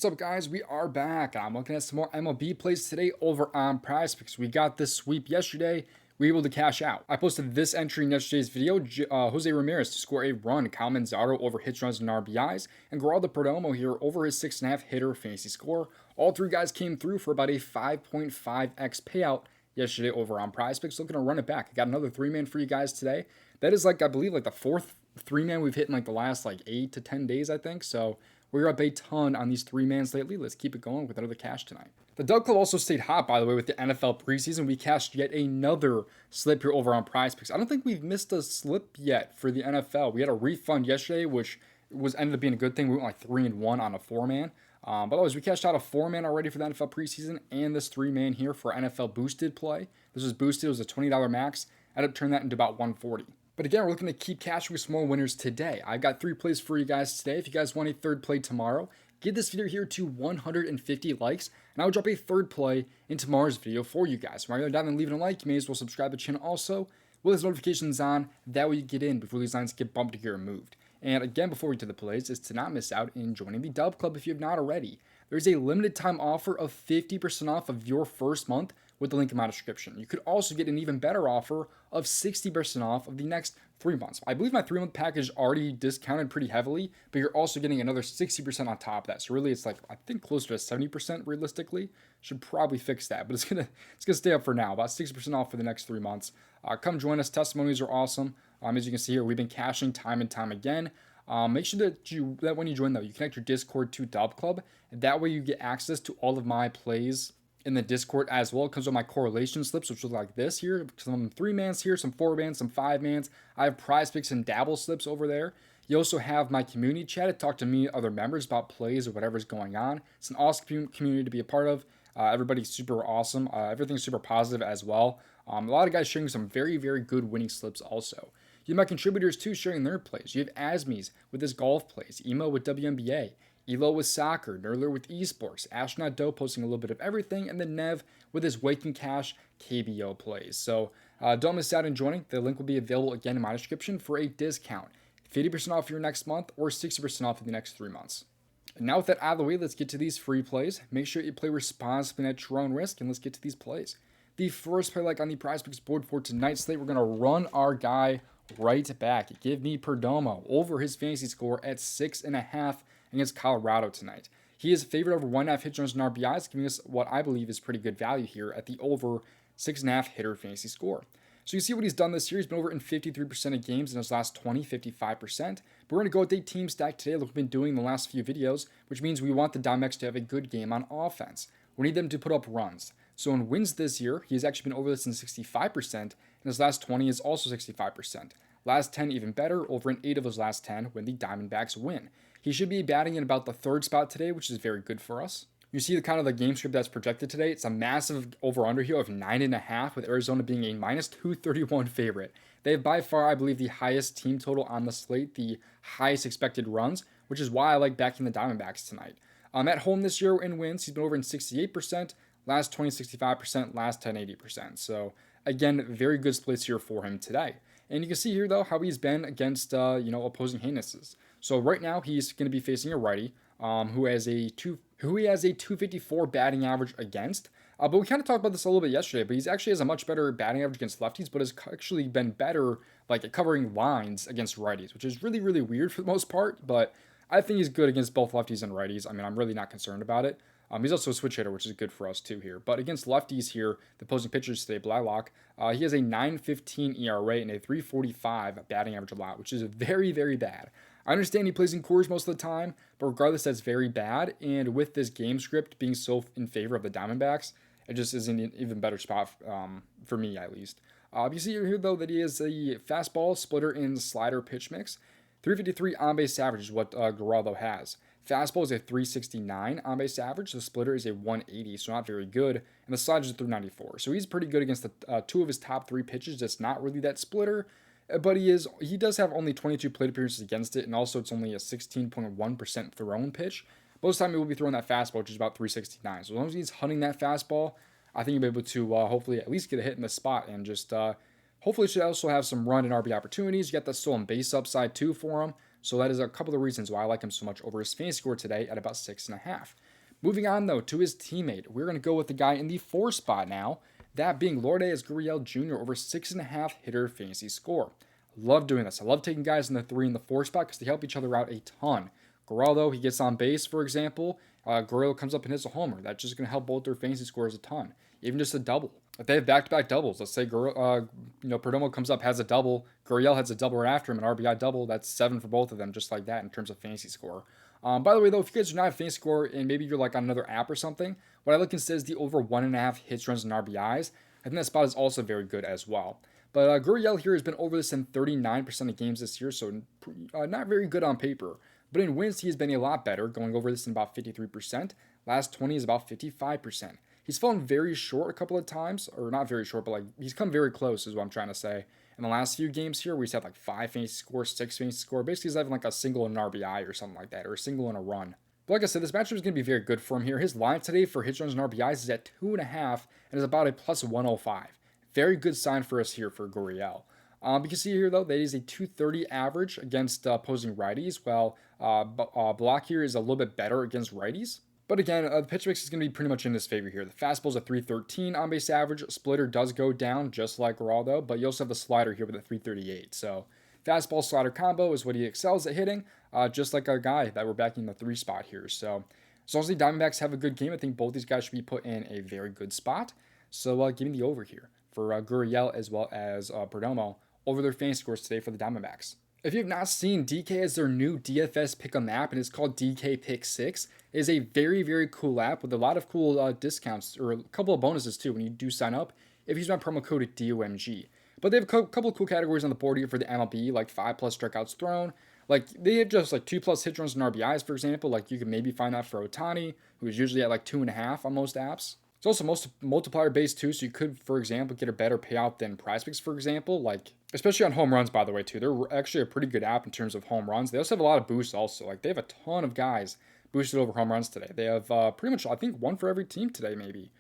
What's up, guys? We are back. I'm looking at some more MLB plays today over on PrizePicks. We got this sweep yesterday. We were able to cash out. I posted this entry in yesterday's video. Jose Ramirez to score a run. Kyle Manzardo over hits, runs, and RBIs. And Geraldo Perdomo here over his 6.5 hitter fantasy score. All three guys came through for about a 5.5x payout yesterday over on PrizePicks. Looking to run it back. I got another three-man for you guys today. That is I believe the fourth three-man we've hit in the last 8 to 10 days, I think. So we're up a ton on these three-mans lately. Let's keep it going with another cash tonight. The DubClub also stayed hot, by the way, with the NFL preseason. We cashed yet another slip here over on PrizePicks. I don't think we've missed a slip yet for the NFL. We had a refund yesterday, which ended up being a good thing. We went 3-1 on a four-man. But otherwise, we cashed out a four-man already for the NFL preseason and this three-man here for NFL boosted play. This was boosted. It was a $20 max. I ended up turning that into about $140. But again, we're looking to keep cashing with some more winners today. I've got 3 plays for you guys today. If you guys want a third play tomorrow, get this video here to 150 likes, and I'll drop a third play in tomorrow's video for you guys. While you're down and leaving a like, you may as well subscribe to the channel also with those notifications on. That way you get in before these lines get bumped or removed. And again, before we do the plays, is to not miss out in joining the DubClub if you have not already. There's a limited time offer of 50% off of your first month with the link in my description. You could also get an even better offer of 60% off of the next 3 months. I believe my 3-month package is already discounted pretty heavily, but you're also getting another 60% on top of that. So really it's I think closer to 70% realistically. Should probably fix that, but it's gonna stay up for now. About 60% off for the next 3 months. Come join us. Testimonies are awesome. As you can see here, we've been cashing time and time again. Make sure that when you join though, you connect your Discord to DubClub, and that way you get access to all of my plays in the Discord as well. It comes with my correlation slips, which look like this here. Some 3-mans here, some 4-mans, some 5-mans. I have PrizePicks and dabble slips over there. You also have my community chat to talk to me, other members about plays or whatever's going on. It's an awesome community to be a part of. Everybody's super awesome. Everything's super positive as well. A lot of guys sharing some very, very good winning slips also. You have my contributors too sharing their plays. You have Asmies with his golf plays, Emo with WNBA, Elo with soccer, Nerler with esports, Astronaut Doe posting a little bit of everything, and then Nev with his Waking Cash KBO plays. So don't miss out on joining. The link will be available again in my description for a discount. 50% off your next month or 60% off in the next 3 months. And now with that out of the way, let's get to these free plays. Make sure you play responsibly at your own risk, and let's get to these plays. The first play on the PrizePicks board for tonight's slate, we're going to run our guy right back. Give me Perdomo over his fantasy score at 6.5 against Colorado tonight. He is favored over 1.5 hit runs and RBIs, giving us what I believe is pretty good value here at the over 6.5 hitter fantasy score. So you see what he's done this year. He's been over in 53% of games in his last 20, 55%. But we're going to go with a team stack today like we've been doing in the last few videos, which means we want the Diamondbacks to have a good game on offense. We need them to put up runs. So in wins this year, he has actually been over this in 65%, and his last 20 is also 65%. Last 10 even better, over in 8 of those last 10 when the Diamondbacks win. He should be batting in about the 3rd spot today, which is very good for us. You see the game script that's projected today. It's a massive over-under here of 9.5, with Arizona being a minus 231 favorite. They have by far, I believe, the highest team total on the slate, the highest expected runs, which is why I like backing the Diamondbacks tonight. At home this year in wins, he's been over in 68%, last 20, 65%, last 10, 80%. So again, very good splits here for him today. And you can see here, though, how he's been against, opposing Haynes's. So right now, he's going to be facing a righty who he has a 254 batting average against. But we kind of talked about this a little bit yesterday, but he actually has a much better batting average against lefties, but has actually been better at covering lines against righties, which is really, really weird for the most part. But I think he's good against both lefties and righties. I mean, I'm really not concerned about it. He's also a switch hitter, which is good for us too here. But against lefties here, the opposing pitchers today, Blylock, he has a 9.15 ERA and a 3.45 batting average allowed, which is very, very bad. I understand he plays in Coors most of the time, but regardless, that's very bad. And with this game script being so in favor of the Diamondbacks, it just is an even better spot for me, at least. You see here, though, that he has a fastball, splitter, and slider pitch mix. 353 on-base average is what Geraldo has. Fastball is a 369 on-base average. The splitter is a 180, so not very good. And the slider is a 394. So he's pretty good against the 2 of his top 3 pitches. That's not really that splitter. But he does have only 22 plate appearances against it, and also it's only a 16.1% thrown pitch. Most of the time he will be throwing that fastball, which is about 369. So as long as he's hunting that fastball, I think he'll be able to hopefully at least get a hit in the spot, and just hopefully should also have some run and RB opportunities. You got that stolen base upside too for him. So that is a couple of reasons why I like him so much over his fantasy score today at about 6.5. Moving on, though, to his teammate, we're going to go with the guy in the 4 spot now, that being Lourdes Gurriel Jr. over 6.5 hitter fantasy score. Love doing this. I love taking guys in the 3 and the 4 spot because they help each other out a ton. Gurriel, though, he gets on base, for example. Gurriel comes up and hits a homer. That's just going to help both their fantasy scores a ton. Even just a double. If they have back-to-back doubles, let's say Perdomo comes up, has a double, Gurriel has a double right after him, an RBI double, that's 7 for both of them, just like that in terms of fantasy score. By the way, though, if you guys do not have fantasy score and maybe you're like on another app or something, what I look instead is the over 1.5 hits, runs, and RBIs. I think that spot is also very good as well. But Gurriel here has been over this in 39% of games this year, so not very good on paper. But in wins, he has been a lot better, going over this in about 53%. Last 20 is about 55%. He's fallen very short a couple of times, or not very short, but like he's come very close is what I'm trying to say. In the last few games here, we had like 5 fantasy score, 6 fantasy score. Basically, he's having like a single and an RBI or something like that, or a single and a run. But like I said, this matchup is going to be very good for him here. His line today for hits, runs, and RBIs is at 2.5 and is about a plus 105. Very good sign for us here for Gurriel. You can see here, though, that is a 230 average against opposing righties, while Block here is a little bit better against righties. But again, the pitch mix is going to be pretty much in his favor here. The fastball's a 313 on base average. Splitter does go down just like Geraldo, but you also have the slider here with a 338. So fastball slider combo is what he excels at hitting, just like our guy that we're backing in the 3 spot here. So as long as the Diamondbacks have a good game, I think both these guys should be put in a very good spot. So give me the over here for Gurriel as well as Perdomo over their fantasy scores today for the Diamondbacks. If you have not seen, DK has their new DFS Pick'em app, and it's called DK Pick 6. It is a very, very cool app with a lot of cool discounts, or a couple of bonuses too when you do sign up if you use my promo code DOMG. But they have a couple of cool categories on the board here for the MLB, like 5+ strikeouts thrown. Like, they have just like 2+ hit runs and RBIs, for example. Like, you can maybe find that for Ohtani, who is usually at like 2.5 on most apps. It's also most multiplier based too, so you could, for example, get a better payout than PrizePicks, for example. Like, especially on home runs, by the way, too. They're actually a pretty good app in terms of home runs. They also have a lot of boosts also. Like, they have a ton of guys boosted over home runs today. They have pretty much, I think, one for every team today, maybe.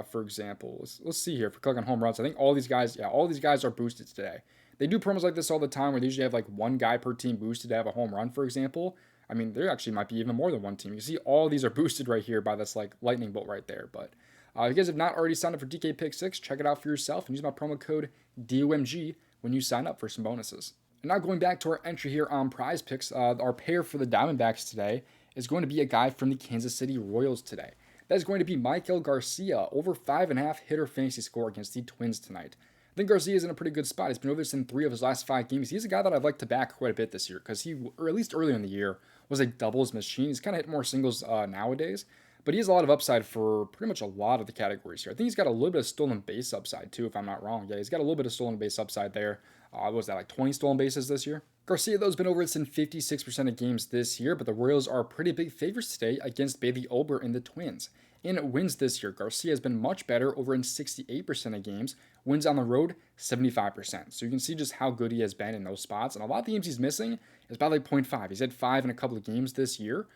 For example, let's see here. If we click on home runs, I think all these guys are boosted today. They do promos like this all the time where they usually have like one guy per team boosted to have a home run, for example. I mean, there actually might be even more than one team. You see all these are boosted right here by this like lightning bolt right there. But if you guys have not already signed up for DK Pick 6, check it out for yourself and use my promo code DOMG when you sign up for some bonuses. And now going back to our entry here on PrizePicks, our pair for the Diamondbacks today is going to be a guy from the Kansas City Royals today. That is going to be Michael Garcia, over 5.5 hitter fantasy score against the Twins tonight. I think Garcia is in a pretty good spot. He's been over this in 3 of his last 5 games. He's a guy that I'd like to back quite a bit this year because he, or at least earlier in the year, was a doubles machine. He's kind of hit more singles nowadays, but he has a lot of upside for pretty much a lot of the categories here. I think he's got a little bit of stolen base upside too, if I'm not wrong. Yeah, he's got a little bit of stolen base upside there. What was that, like 20 stolen bases this year? Garcia, though, has been over this in 56% of games this year, but the Royals are pretty big favorites today against Bailey Ober and the Twins. In wins this year, Garcia has been much better, over in 68% of games. Wins on the road, 75%. So you can see just how good he has been in those spots. And a lot of the games he's missing is about like 0.5. He's had 5 in a couple of games this year.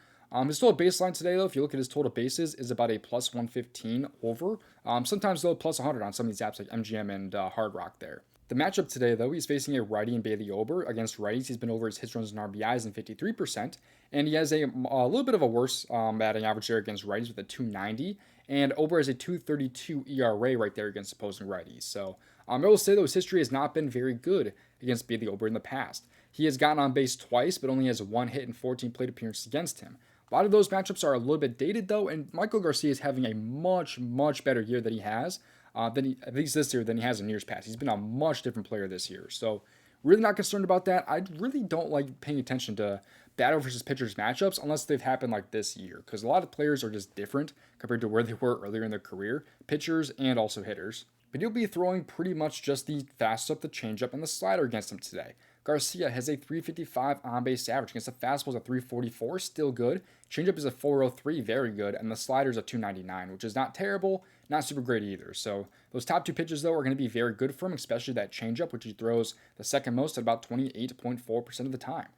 His total baseline today, though, if you look at his total bases, is about a plus 115 over. Sometimes, though, plus 100 on some of these apps like MGM and Hard Rock there. The matchup today, though, he's facing a righty in Bailey Ober. Against righties, he's been over his hits, runs, and RBIs in 53%. And he has a little bit of a worse batting average there against righties with a 290. And Ober has a 232 ERA right there against opposing righties. So I will say, though, his history has not been very good against Bailey Ober in the past. He has gotten on base twice, but only has 1 hit and 14 plate appearances against him. A lot of those matchups are a little bit dated, though, and Michael Garcia is having a much, much better year than he has. At least this year, than he has in years past. He's been a much different player this year. So really not concerned about that. I really don't like paying attention to batter versus pitchers matchups unless they've happened like this year. Because a lot of players are just different compared to where they were earlier in their career. Pitchers and also hitters. But he'll be throwing pretty much just the faststuff, the changeup, and the slider against him today. Garcia has a 355 on-base average against the fastball, a 344, still good. Changeup is a 403, very good, and the slider is a 299, which is not terrible, not super great either. So those top 2 pitches, though, are going to be very good for him, especially that changeup, which he throws the second most at about 28.4% of the time.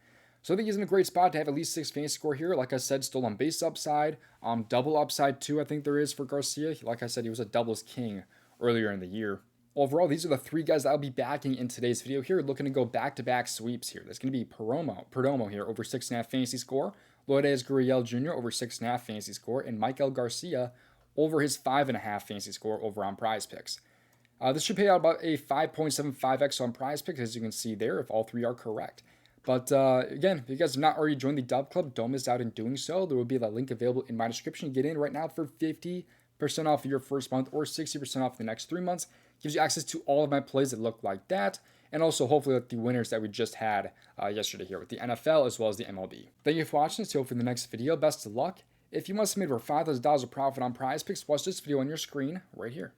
So I think he's in a great spot to have at least 6 fantasy score here. Like I said, still on base upside, double upside too, I think there is for Garcia. Like I said, he was a doubles king earlier in the year. Overall, these are the 3 guys that I'll be backing in today's video here, looking to go back-to-back sweeps here. That's going to be Perdomo here, over 6.5 fantasy score. Lourdes Gurriel Jr. over 6.5 fantasy score, and Michael Garcia over his 5.5 fantasy score over on PrizePicks. This should pay out about a 5.75x on PrizePicks, as you can see there, if all three are correct. But again, if you guys have not already joined the DubClub, don't miss out in doing so. There will be that link available in my description. Get in right now for 50% off your first month or 60% off the next 3 months. Gives you access to all of my plays that look like that, and also hopefully like the winners that we just had yesterday here with the NFL as well as the MLB. Thank you for watching. See you for the next video. Best of luck. If you must have made over $5,000 of profit on PrizePicks, watch this video on your screen right here.